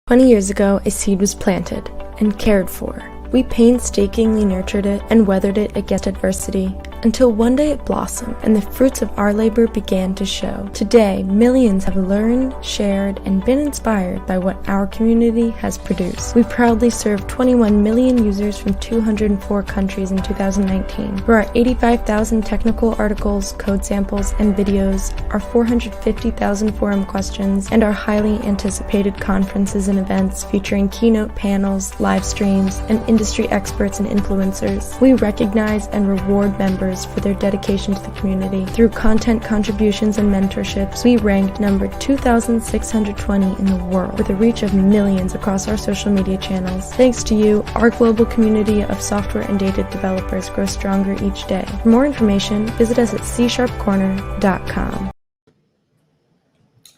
20 years ago, a seed was planted and cared for. We painstakingly nurtured it and weathered it against adversity until one day it blossomed and the fruits of our labor began to show. Today, millions have learned, shared, and been inspired by what our community has produced. We proudly served 21 million users from 204 countries in 2019. For our 85,000 technical articles, code samples, and videos, our 450,000 forum questions, and our highly anticipated conferences and events featuring keynote panels, live streams, and industry experts and influencers. We recognize and reward members for their dedication to the community. Through content contributions and mentorships, we ranked number 2,620 in the world with a reach of millions across our social media channels. Thanks to you, our global community of software and data developers grows stronger each day. For more information, visit us at C-corner.com.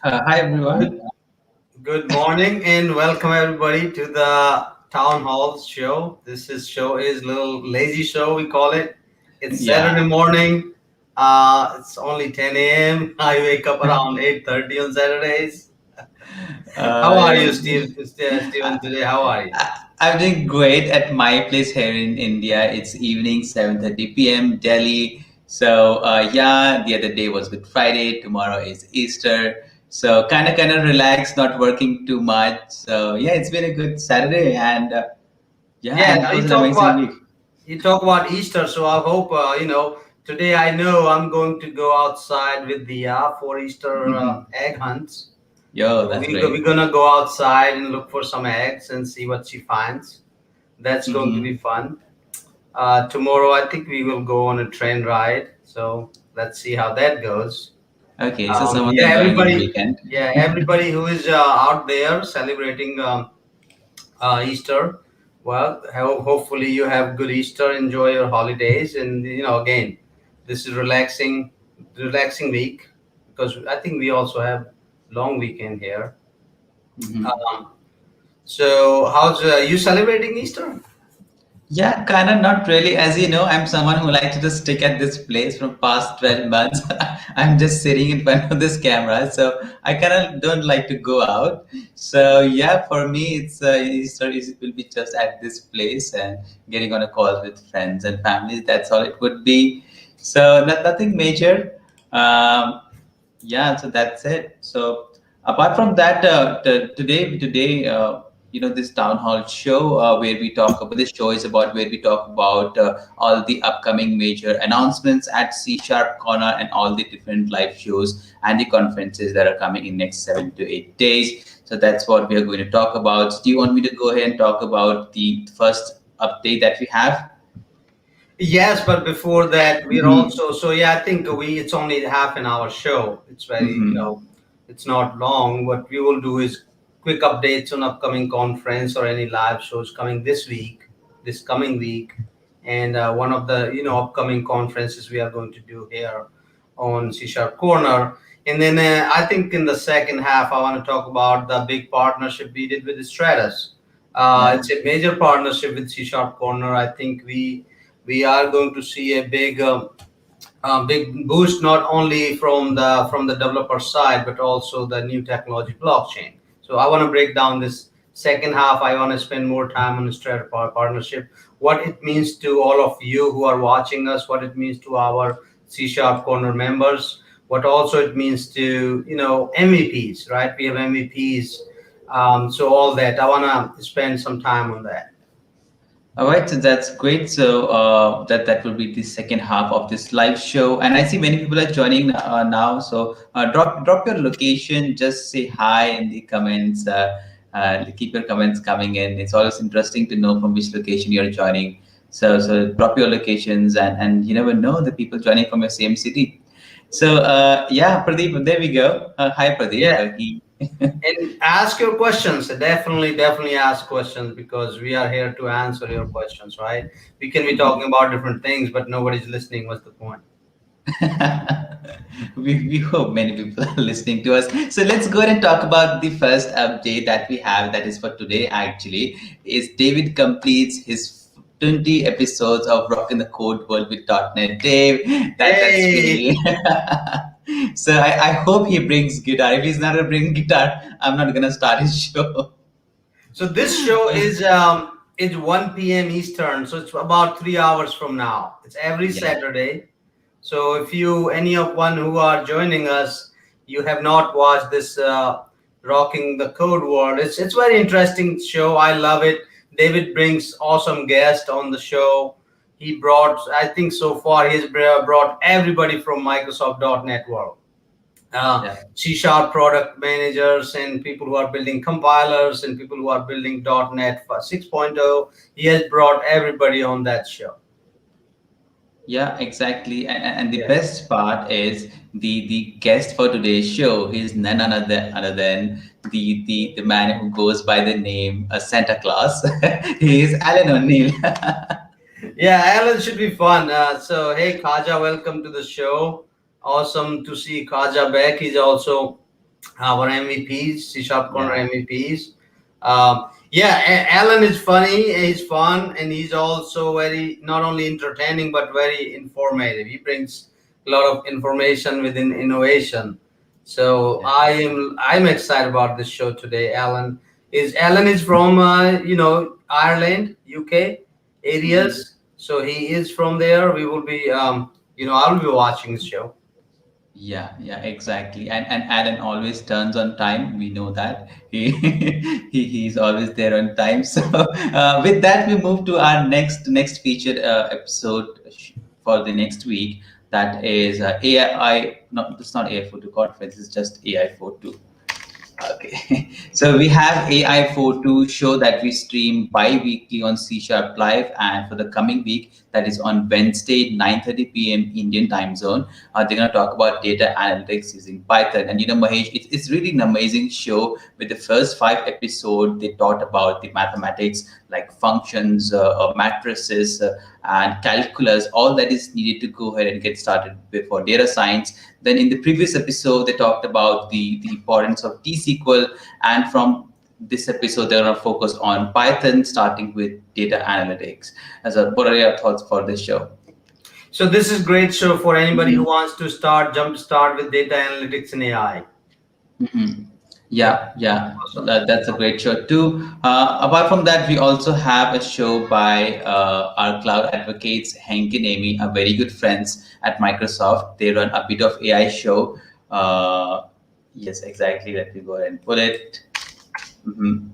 Hi everyone. Good morning and welcome everybody to the Town Hall show. This show is a little lazy show, we call it. It's Saturday morning. It's only 10 a.m. I wake up around 8:30 on Saturdays. How are you, Steven, today? How are you? I'm doing great at my place here in India. It's evening, 7:30 p.m. Delhi. So the other day was Good Friday. Tomorrow is Easter. So kind of relaxed, not working too much. So it's been a good Saturday and it was an amazing week. You talk about Easter, so I hope today I know I'm going to go outside with the for Easter egg hunts. That's great. We're gonna go outside and look for some eggs and see what she finds. That's going to be fun. Tomorrow I think we will go on a train ride. So let's see how that goes. Okay, so everybody who is out there celebrating Easter, well, hopefully you have good Easter, enjoy your holidays, and again, this is relaxing week because I think we also have long weekend here. So how's you celebrating Easter? Yeah, kind of not really. As you know, I'm someone who likes to just stick at this place from past 12 months. I'm just sitting in front of this camera, so I kind of don't like to go out. So for me, it's Easter will be just at this place and getting on a call with friends and family. That's all it would be. So nothing major. So that's it. So apart from that, today. This town hall show where we talk about this show is about where we talk about all the upcoming major announcements at C Corner and all the different live shows and the conferences that are coming in next 7 to 8 days. So that's what we are going to talk about. So do you want me to go ahead and talk about the first update that we have? Yes, but before that, we're also I think it's only half an hour show. It's very it's not long. What we will do is quick updates on upcoming conference or any live shows coming this coming week, and one of the upcoming conferences we are going to do here on C Corner. And then I think in the second half I want to talk about the big partnership we did with Stratis. It's a major partnership with C Corner. I think we are going to see a big boost not only from the developer side but also the new technology blockchain. So I want to break down this second half. I want to spend more time on the Stratis partnership, what it means to all of you who are watching us, what it means to our C Corner members, what also it means to MVPs, right? We have MVPs, so all that. I want to spend some time on that. All right, so that's great. So that will be the second half of this live show, and I see many people are joining now. So drop your location, just say hi in the comments. Keep your comments coming in. It's always interesting to know from which location you're joining. So drop your locations, and you never know the people joining from your same city. So Pradeep, there we go. Hi Pradeep. Yeah. And ask your questions. Definitely ask questions because we are here to answer your questions, right? We can be talking about different things, but nobody's listening. What's the point? we hope many people are listening to us. So let's go ahead and talk about the first update that we have. That is for today. Actually, is David completes his 20 episodes of Rockin The Code World with dotNetDave. That's really. So I hope he brings guitar. If he's not going to bring guitar, I'm not going to start his show. So this show is 1 p.m. Eastern, so it's about 3 hours from now. It's every Yeah. Saturday. So if you any of one who are joining us, you have not watched this Rocking the Code World. It's very interesting show. I love it. David brings awesome guests on the show. He brought, I think so far he's brought everybody from Microsoft.NET World. Yeah. C Sharp product managers and people who are building compilers and people who are building .NET for 6.0. He has brought everybody on that show. Yeah, exactly. And the Yeah. best part is the guest for today's show is none other than the man who goes by the name Santa Claus. He is Alan O'Neill. Yeah, Alan should be fun. So, hey, Kaja, welcome to the show. Awesome to see Kaja back. He's also our MVPs, C Sharp Corner Yeah. MVPs. Yeah, Alan is funny, he's fun, and he's also very not only entertaining but very informative. He brings a lot of information within innovation. So Yeah. I'm excited about this show today. Alan is from Ireland, UK Mhm. areas. So he is from there. We will be I'll be watching his show. Yeah, yeah, exactly. And Alan always turns on time. We know that he's always there on time. So with that, we move to our next featured episode for the next week. That is AI. No, it's not AI Photo Conference. It's just AI Photo. Okay, so we have AI 42 show that we stream bi-weekly on C Sharp Live, and for the coming week, that is on Wednesday, 9:30 p.m. Indian time zone. They're going to talk about data analytics using Python. And Mahesh, it's really an amazing show. With the first 5 episodes, they taught about the mathematics like functions, matrices, and calculus, all that is needed to go ahead and get started before data science. Then in the previous episode, they talked about the importance of T-SQL, and from this episode, they're going to focus on Python, starting with data analytics. What are your thoughts for this show? So this is great show for anybody who Mhm. wants to jump start with data analytics and AI. Mhm. Yeah, Yeah, yeah, awesome. that's a great show too. Apart from that, we also have a show by our cloud advocates, Hank and Amy, are very good friends at Microsoft. They run a bit of AI show. Uh, yes, exactly. Let me go ahead and put it. Mhm.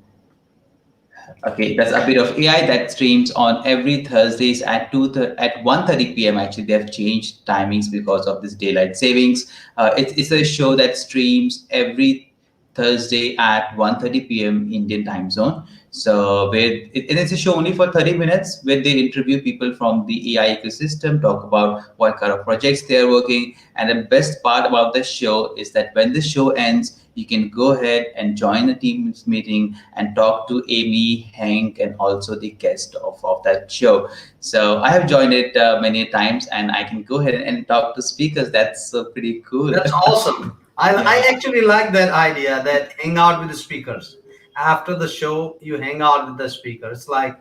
Okay, that's a bit of AI that streams on every Thursdays at 1:30 p.m. Actually, they have changed timings because of this daylight savings. It's a show that streams every Thursday at 1:30 p.m. Indian time zone. So and it's a show only for 30 minutes where they interview people from the AI ecosystem, talk about what kind of projects they are working. And the best part about the show is that when the show ends, you can go ahead and join a Teams meeting and talk to Amy, Hank, and also the guest of that show. So I have joined it many times, and I can go ahead and talk to speakers. That's pretty cool. That's awesome. I Yeah. actually like that idea that hang out with the speakers. After the show, you hang out with the speaker. It's like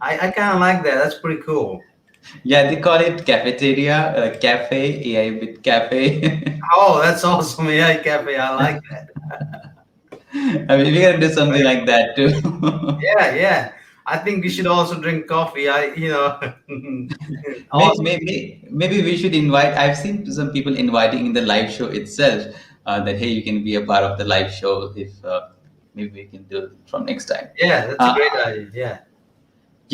I kind of like that. That's pretty cool. Yeah, they call it cafeteria, cafe, AI with cafe. Oh, that's awesome. AI cafe. I like that. I mean, we're gonna do something Very like cool. that too. Yeah, yeah. I think we should also drink coffee. Awesome. Maybe we should invite. I've seen some people inviting in the live show itself that hey, you can be a part of the live show if maybe we can do it from next time. Yeah, that's a Uh, great idea. Yeah.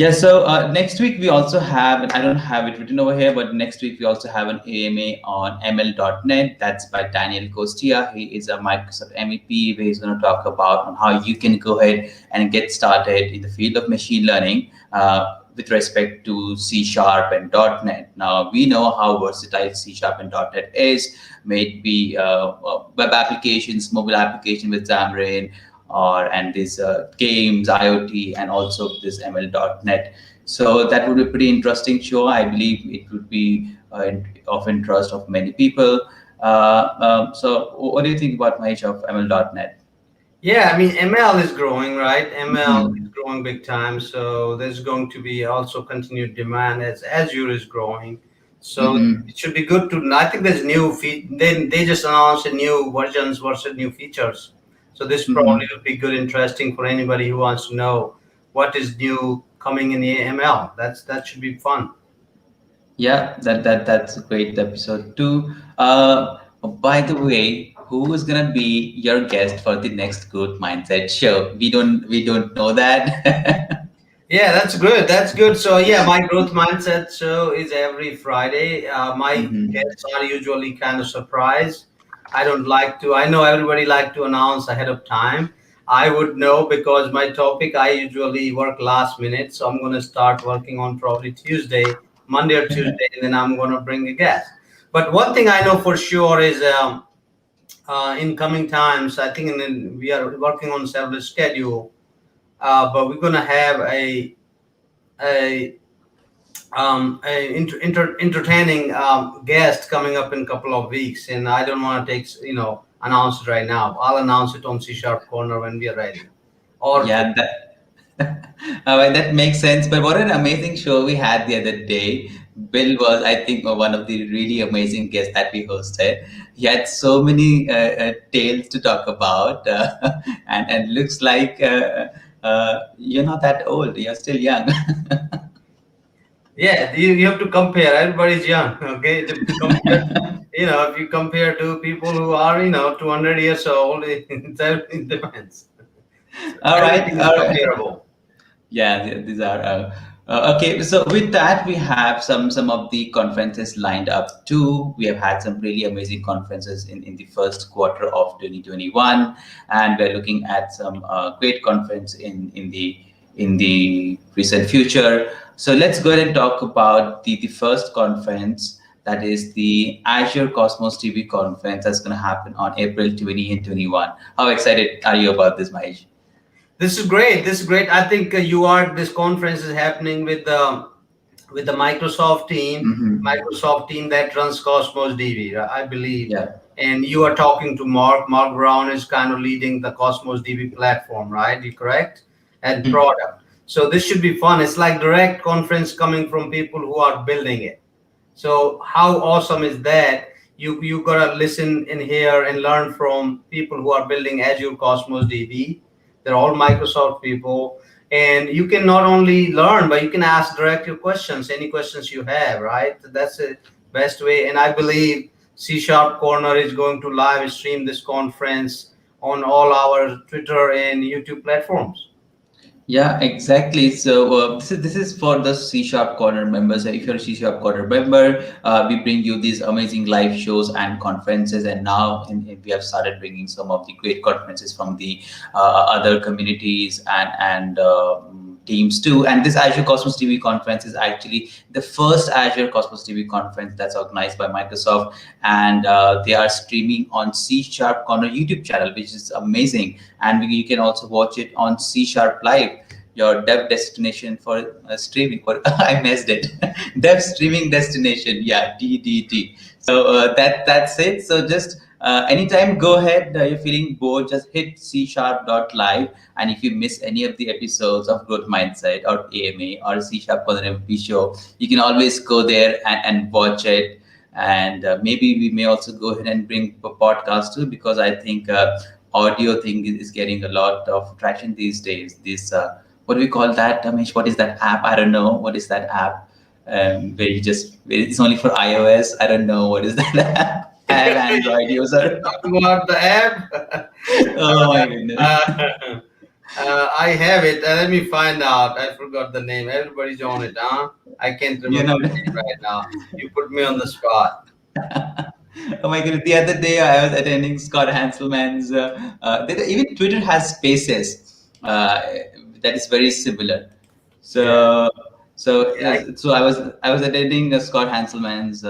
yeah, so next week we also have, and I don't have it written over here, but next week we also have an AMA on ML.NET. That's by Daniel Costia. He is a Microsoft MVP, where he's going to talk about on how you can go ahead and get started in the field of machine learning with respect to C Sharp and .NET. Now, we know how versatile C Sharp and .NET is, may it be web applications, mobile application with Xamarin, and these games, IoT, and also this ML.NET. So that would be a pretty interesting show. I believe it would be of interest of many people. So what do you think about Mahesh of ML.NET? Yeah, I mean, ML is growing, right? ML is Mhm. growing big time. So there's going to be also continued demand as Azure is growing. So Mhm. it should be good to. I think there's new feed. They just announced a new versions versus new features So this probably will be good, interesting for anybody who wants to know what is new coming in the ML. That should be fun. Yeah, that's a great episode too. By the way, who is gonna be your guest for the next Growth Mindset show? We don't know that. Yeah, that's good. That's good. So yeah, my growth mindset show is every Friday. My Mhm. guests are usually kind of surprised. I don't like to. I know everybody like to announce ahead of time. I would know because my topic I usually work last minute. So I'm going to start working on probably Tuesday, Monday or Tuesday, and then I'm going to bring a guest. But one thing I know for sure is in coming times, I think, and then we are working on several schedule. But we're going to have a entertaining guest coming up in a couple of weeks, and I don't want to take announce it right now. I'll announce it on C Sharp Corner when we are ready. Or Yeah, well, that makes sense. But what an amazing show we had the other day. Bill was, I think, one of the really amazing guests that we hosted. He had so many tales to talk about, and looks like you're not that old. You're still young. yeah, you have to compare. Everybody's young, okay? To compare, if you compare to people who are 200 years old, it depends. So All right, everything is all right. comparable. Yeah, these are okay. So with that, we have some of the conferences lined up too. We have had some really amazing conferences in the first quarter of 2021, and we're looking at some great conference in the recent future. So let's go ahead and talk about the first conference. That is the Azure Cosmos TV conference that's going to happen on April 20 and 21. How excited are you about this, Mahesh? This is great. This is great. I think you are. This conference is happening with the Microsoft team, Hmm. Microsoft team that runs Cosmos DB, I believe. Yeah. And you are talking to Mark. Mark Brown is kind of leading the Cosmos DB platform, right? You correct? And Mhm. product. So this should be fun. It's like direct conference coming from people who are building it. So how awesome is that? You gotta listen in here and learn from people who are building Azure Cosmos DB. They're all Microsoft people, and you can not only learn, but you can ask direct your questions, any questions you have. Right? That's the best way. And I believe C Sharp Corner is going to live stream this conference on all our Twitter and YouTube platforms. Yeah, exactly. So this is for the C Sharp Corner members. So if you're a C Sharp Corner member, we bring you these amazing live shows and conferences. And now we have started bringing some of the great conferences from the other communities and teams too. And this Azure Cosmos TV conference is actually the first Azure Cosmos TV conference that's organized by Microsoft, and they are streaming on C Sharp Corner YouTube channel, which is amazing. And you can also watch it on C Sharp Live, your dev destination for streaming. Or I messed it. Dev streaming destination. Yeah, DDT. So that's it. So just anytime, go ahead. You're feeling bored, just hit C#.live. And if you miss any of the episodes of Growth Mindset or AMA or C Sharp Corner MP show, you can always go there and watch it. And maybe we may also go ahead and bring a podcast too, because I think audio thing is getting a lot of traction these days. This what do we call that, Amish? What is that app? I don't know. What is that app? Where it's only for iOS. I don't know what is that app. I have Android You're user. talking about the app. Oh my goodness. I have it. Let me find out. I forgot the name. Everybody's on it, huh? I can't You remember know. the name right now. You put me on the spot. Oh my goodness! The other day I was attending Scott Hanselman's. Even Twitter has Spaces that is very similar. Yeah. So so Yeah. so I was attending Scott Hanselman's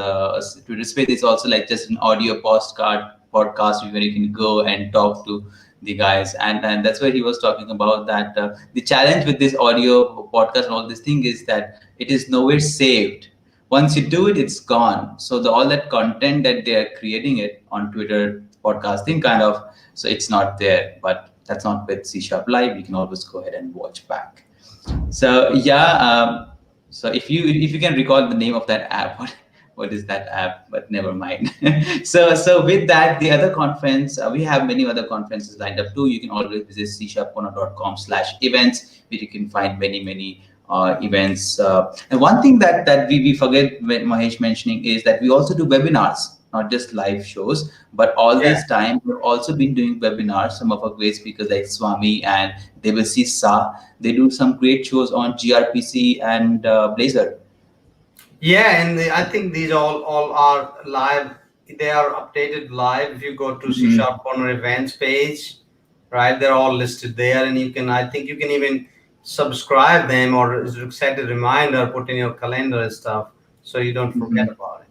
Twitter Space. It's also like just an audio podcast where you can go and talk to the guys, and that's where he was talking about that the challenge with this audio podcast and all this thing is that it is nowhere saved. Once you do it, it's gone. So all that content that they are creating it on Twitter podcasting kind of, so it's not there. But that's not with C Sharp Live. You can always go ahead and watch back. So yeah, so if you can recall the name of that app, what is that app, but never mind. So with that, the other conference, we have many other conferences lined up too. You can always visit csharpcorner.com/events, where you can find many events. And one thing that we forget when Mahesh mentioning is that we also do webinars, not just live shows, but all Yeah. this time we've also been doing webinars. Some of our great speakers like Swami and Devasi Sa, they do some great shows on gRPC and Blazor. Yeah, and I think these all are live. They are updated live. If you go to C Mhm. Sharp Corner events page, right, they're all listed there, and you can. I think you can even subscribe them or set a reminder, put in your calendar and stuff, so you don't forget Mhm. about it.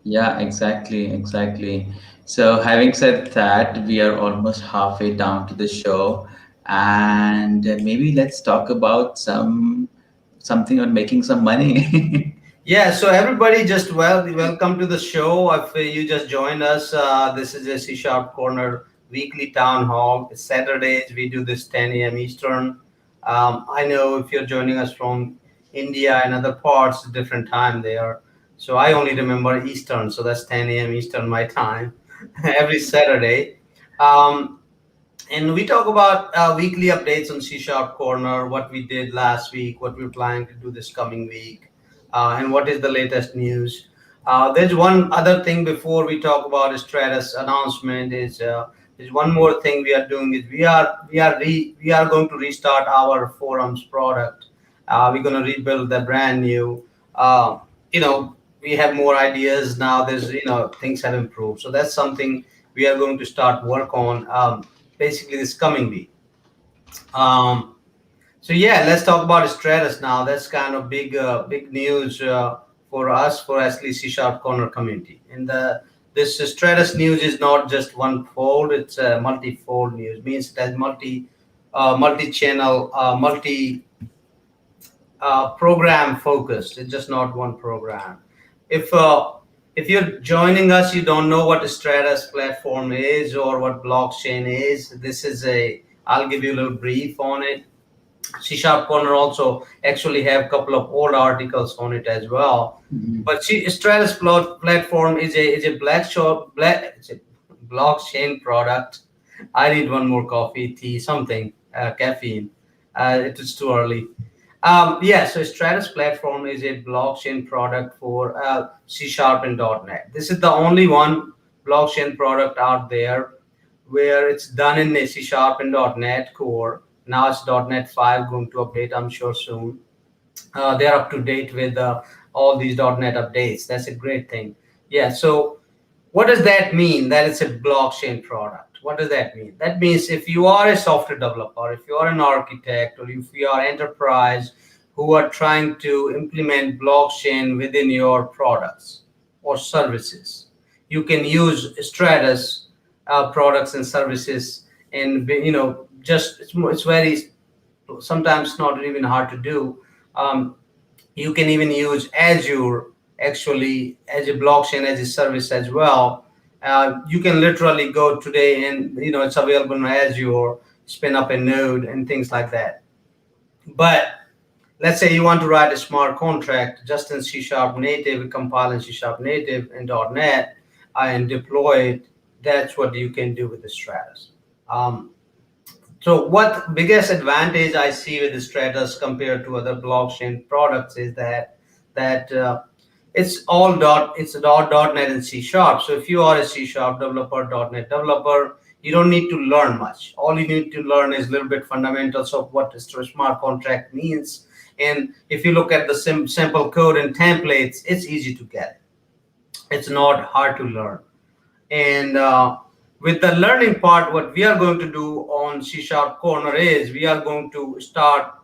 Yeah, exactly. So having said that, we are almost halfway down to the show, and maybe let's talk about something on making some money. Yeah, so everybody, just welcome to the show. If you just joined us, this is a C Sharp Corner weekly town hall. It's Saturdays. We do this 10 a.m. Eastern. I know if you're joining us from India and other parts, different time there. So I only remember Eastern, so that's 10 a.m. Eastern my time every Saturday. Um, and we talk about weekly updates on C Sharp Corner, what we did last week, what we're planning to do this coming week, and what is the latest news. There's one other thing before we talk about Stratis announcement is one more thing we are doing is we are going to restart our forums product. We're going to rebuild the brand new. Uh, you know, we have more ideas now. There's things have improved, so that's something we are going to start work on. Basically this coming week. Um, so yeah, let's talk about Stratus now. That's kind of big news for us, for Ashley C Sharp Corner community. And this Stratus news is not just one fold; it's multi-fold news. Means it has multi-channel, program focused. It's just not one program. If uh, if you're joining us, you don't know what a Stratus platform is or what blockchain is. This is a. I'll give you a little brief on it. C Sharp Corner also actually have a couple of old articles on it as well. Mhm. But Stratus platform is a it's a blockchain product. I need one more coffee, tea, something, caffeine. It is too early. Yeah, so Stratus Platform is a blockchain product for C Sharp and .NET. This is the only one blockchain product out there where it's done in C Sharp and .NET Core. Now it's .NET 5 going to update, I'm sure soon. They're up to date with all these .NET updates. That's a great thing. Yeah, so what does that mean that it's a blockchain product? What does that mean? That means if you are a software developer, if you are an architect, or if you are enterprise who are trying to implement blockchain within your products or services, you can use Stratus products and services, and just it's very sometimes not even hard to do. Um, you can even use Azure actually as a blockchain as a service as well. You can literally go today and it's available on Azure, spin up a node and things like that. But let's say you want to write a smart contract just in C Sharp native, compile in C Sharp native and .NET and deploy it. That's what you can do with the Stratus. Um, so what biggest advantage I see with the Stratus compared to other blockchain products is that it's .NET and C Sharp. So if you are a C Sharp developer, .NET developer, you don't need to learn much. All you need to learn is a little bit fundamentals of what a smart contract means. And if you look at the simple code and templates, it's easy to get. It's not hard to learn. And with the learning part, what we are going to do on C Sharp Corner is we are going to start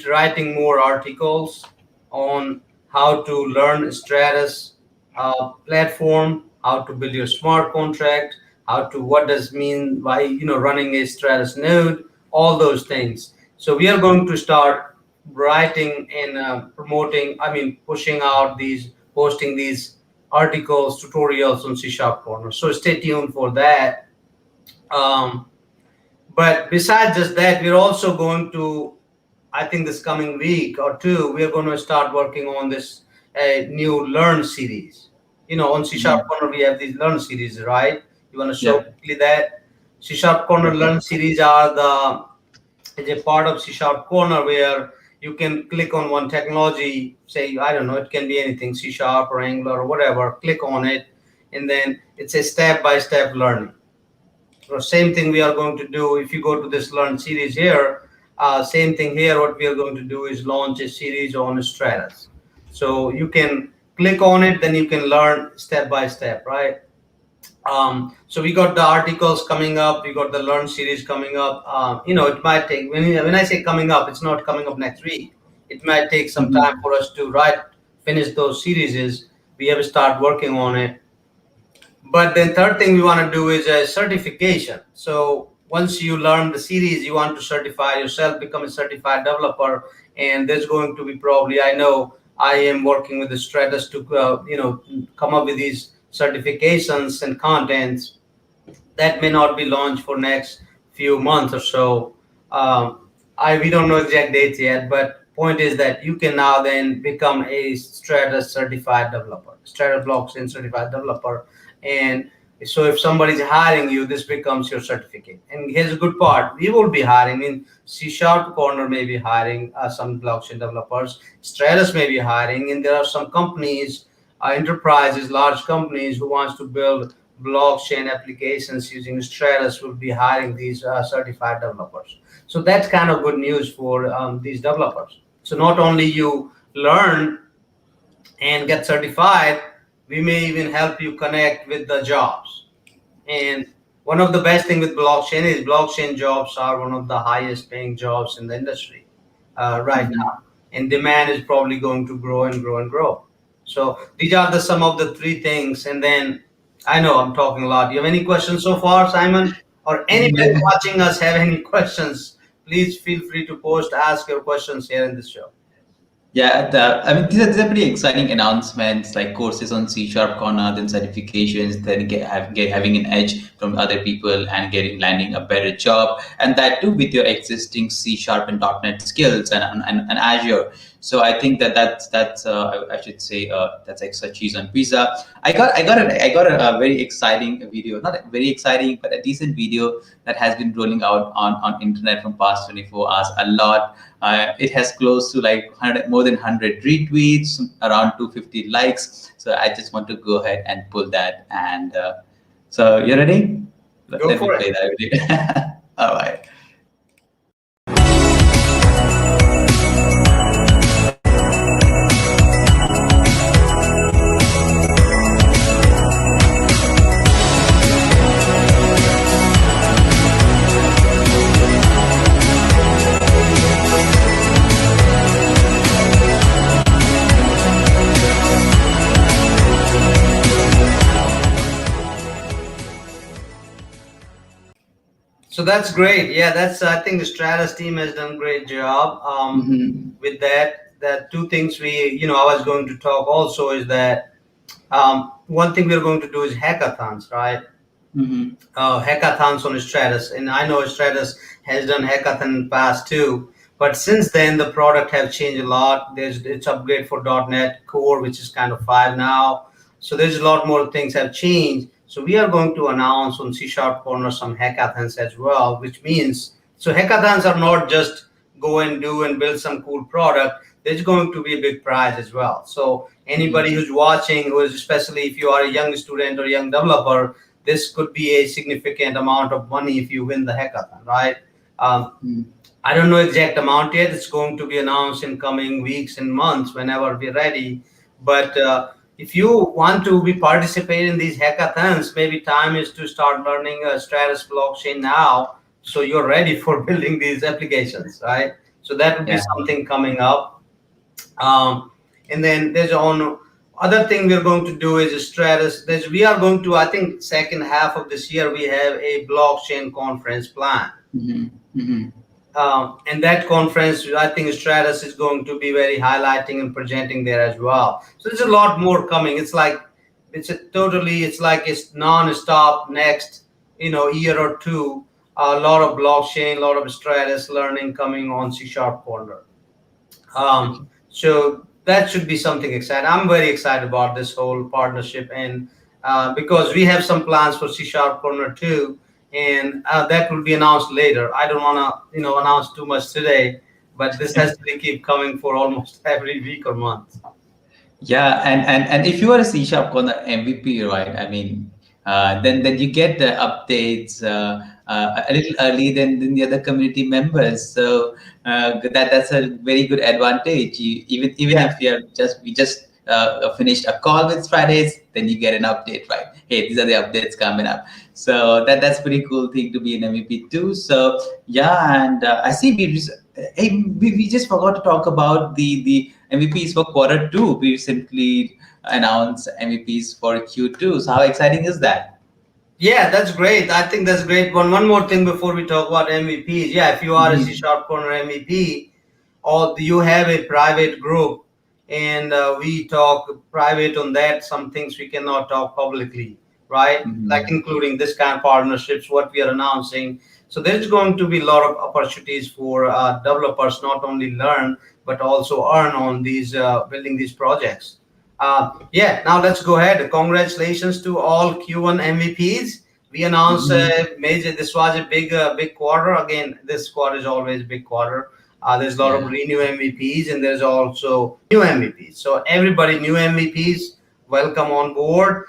writing more articles on how to learn Stratus platform, how to build your smart contract, how to what does mean by running a Stratus node, all those things. So we are going to start writing and promoting. I mean, pushing out these, posting these articles, tutorials on C Sharp Corner. So stay tuned for that. Um, but besides just that, we're also going to, I think this coming week or two, we're going to start working on this a new Learn series. On C Sharp Corner, we have these Learn series, right? You want to show quickly that? C Sharp Corner Learn series is a part of C Sharp Corner where you can click on one technology, say, I don't know, it can be anything, C Sharp or Angular or whatever, click on it, and then it's a step-by-step learning. So same thing we are going to do if you go to this Learn series here. Same thing here. What we are going to do is launch a series on Stratis. So you can click on it, then you can learn step by step, right? So we got the articles coming up. We got the Learn series coming up. It might take, when I say coming up, it's not coming up next week. It might take some time for us to finish those series. We have to start working on it. But then third thing we want to do is a certification. So once you learn the series, you want to certify yourself, become a certified developer. And there's going to be probably, I know I am working with the Stratis to, come up with these certifications and contents that may not be launched for next few months or so. We don't know exact dates yet, but point is that you can now then become a Stratis certified developer, Stratis blockchain certified developer. And so if somebody's hiring you, this becomes your certificate. And here's a good part. We will be hiring in C Sharp Corner, may be hiring some blockchain developers. Stratis may be hiring. And there are some companies, enterprises, large companies who wants to build blockchain applications using Stratis will be hiring these certified developers. So that's kind of good news for these developers. So not only you learn and get certified, we may even help you connect with the jobs. And one of the best thing with blockchain is blockchain jobs are one of the highest paying jobs in the industry right now. And demand is probably going to grow and grow and grow. So these are some of the three things. And then I know I'm talking a lot. Do you have any questions so far, Simon? Or anybody watching us have any questions? Please feel free to ask your questions here in this show. Yeah, I mean, these are pretty exciting announcements, like courses on C Sharp Corner, then certifications, then having an edge from other people and landing a better job, and that too with your existing C Sharp and .NET skills and Azure. So I think that's I should say that's extra cheese on pizza. I got a very exciting video, not very exciting, but a decent video that has been rolling out on internet from past 24 hours a lot. It has close to like more than 100 retweets, around 250 likes. So I just want to go ahead and pull that. And so you ready? Go Let for me it. play that video. All right. So that's great. Yeah, I think the Stratis team has done a great job with that. That two things I was going to talk also is that one thing we're going to do is hackathons, right? Hackathons on Stratis. And I know Stratis has done hackathon in the past too. But since then, the product have changed a lot. It's upgrade for .NET Core, which is kind of 5 now. So there's a lot more things have changed. So we are going to announce on C Sharp Corner some hackathons as well, which means, so hackathons are not just go and do and build some cool product. There's going to be a big prize as well. So anybody who's watching, especially if you are a young student or young developer, this could be a significant amount of money if you win the hackathon, right? I don't know exact amount yet. It's going to be announced in coming weeks and months whenever we're ready. But if you want to be participate in these hackathons, maybe time is to start learning Stratis blockchain now, so you're ready for building these applications, right? So that would be something coming up. And then there's other thing we're going to do is Stratis. We are going to, I think, second half of this year, we have a blockchain conference plan. And that conference, I think Stratis is going to be very highlighting and presenting there as well. So there's a lot more coming. It's like it's non-stop next, year or two. A lot of blockchain, a lot of Stratis learning coming on C Sharp Corner. So that should be something exciting. I'm very excited about this whole partnership, and because we have some plans for C Sharp Corner too, and that will be announced later. I don't want to, announce too much today, but this has to keep coming for almost every week or month. Yeah, and if you are a C Sharp Corner MVP, right? I mean, then you get the updates a little early than the other community members. So that's a very good advantage. Even Yeah. if we just finished a call with Stratis, then you get an update, right? Hey, these are the updates coming up. So that's pretty cool thing to be an MVP too. So yeah, and I see we just forgot to talk about the MVPs for quarter two. We recently announced MVPs for Q2. So how exciting is that? Yeah, that's great. I think that's great. One more thing before we talk about MVPs. Yeah, if you are a C Mhm. Sharp Corner MVP, or you have a private group, and we talk private on that, some things we cannot talk publicly, right? Like Mhm. including this kind of partnerships, what we are announcing. So there's going to be a lot of opportunities for developers not only learn but also earn on these building these projects. Yeah, now let's go ahead. Congratulations to all Q1 MVPs. We announced Mhm. major. This was a big quarter. Again, this quarter is always a big quarter. There's a lot of Yeah. renew MVPs and there's also new MVPs. So everybody, new MVPs, welcome on board.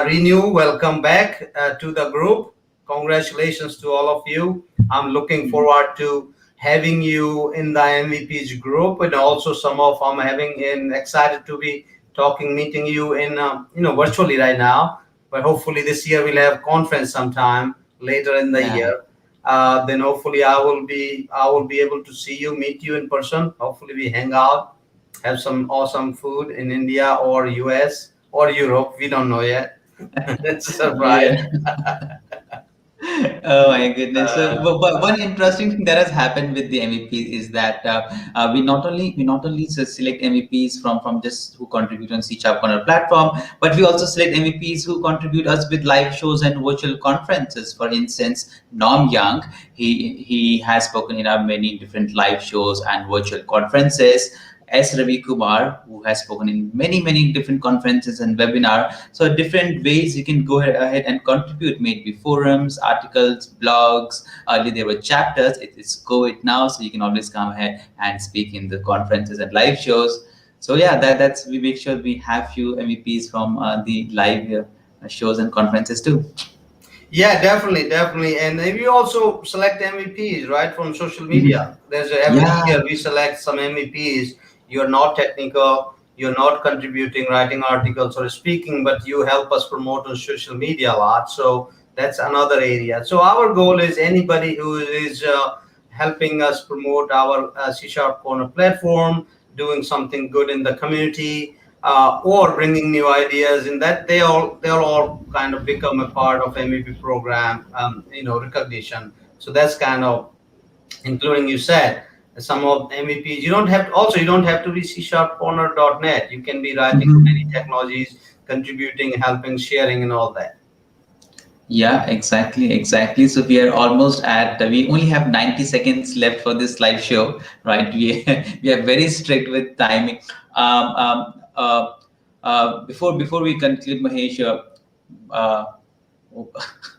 Renew, welcome back to the group. Congratulations to all of you. I'm looking Mhm. forward to having you in the MVPs group, and also some of I'm having and excited to be meeting you in virtually right now. But hopefully this year we'll have conference sometime later in the Yeah. year. Then hopefully I will be able to see you, meet you in person. Hopefully we hang out, have some awesome food in India or US or Europe. We don't know yet. It's a surprise. Yeah. Oh my goodness! So, Uh, but one interesting thing that has happened with the MVPs is that we not only select MVPs from just who contribute on C Sharp Corner platform, but we also select MVPs who contribute us with live shows and virtual conferences. For instance, Norm Young, he has spoken in our many different live shows and virtual conferences. S. Ravi Kumar, who has spoken in many different conferences and webinar. So different ways you can go ahead and contribute, maybe forums, articles, blogs. Earlier there were chapters. It's COVID now, so you can always come ahead and speak in the conferences and live shows. So yeah, that's we make sure we have few MVPs from the live shows and conferences too. Yeah, definitely. And then we also select MVPs, right, from social media. Mhm. There's every Yeah. year we select some MVPs. You're not technical, you're not contributing, writing articles or speaking, but you help us promote on social media a lot. So that's another area. So our goal is anybody who is helping us promote our C Sharp Corner platform, doing something good in the community, or bringing new ideas, in that they'll all kind of become a part of MVP program, recognition. So that's kind of including, you said, some of MVPs. You don't have to be C Sharp Corner .net. You can be writing many Mhm. technologies, contributing, helping, sharing, and all that. Yeah, exactly. So we are almost at. We only have 90 seconds left for this live show, right? We we are very strict with timing. Um, um, uh, before we conclude, Mahesh, uh,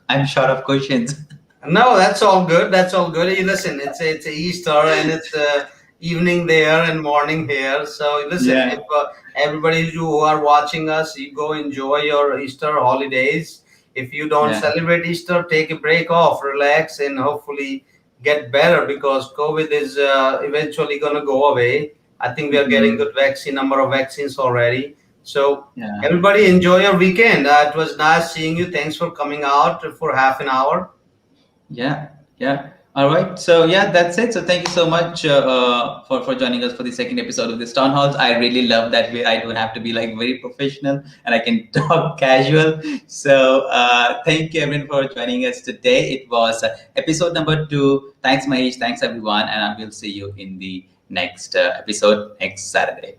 I'm short of questions. No, that's all good. That's all good. Hey, listen, it's a Easter and it's evening there and morning here. So listen, if Yeah, everybody who are watching us, you go enjoy your Easter holidays. If you don't yeah. celebrate Easter, take a break off, relax, and hopefully get better, because COVID is eventually gonna go away. I think we are getting Hmm. good number of vaccines already. So Yeah. everybody enjoy your weekend. It was nice seeing you. Thanks for coming out for half an hour. Yeah, yeah. All right. So yeah, that's it. So thank you so much for joining us for the second episode of this town halls. I really love that way. I don't have to be like very professional and I can talk casual. So thank you everyone for joining us today. It was episode number 2. Thanks Mahesh. Thanks everyone, and I will see you in the next episode next Saturday.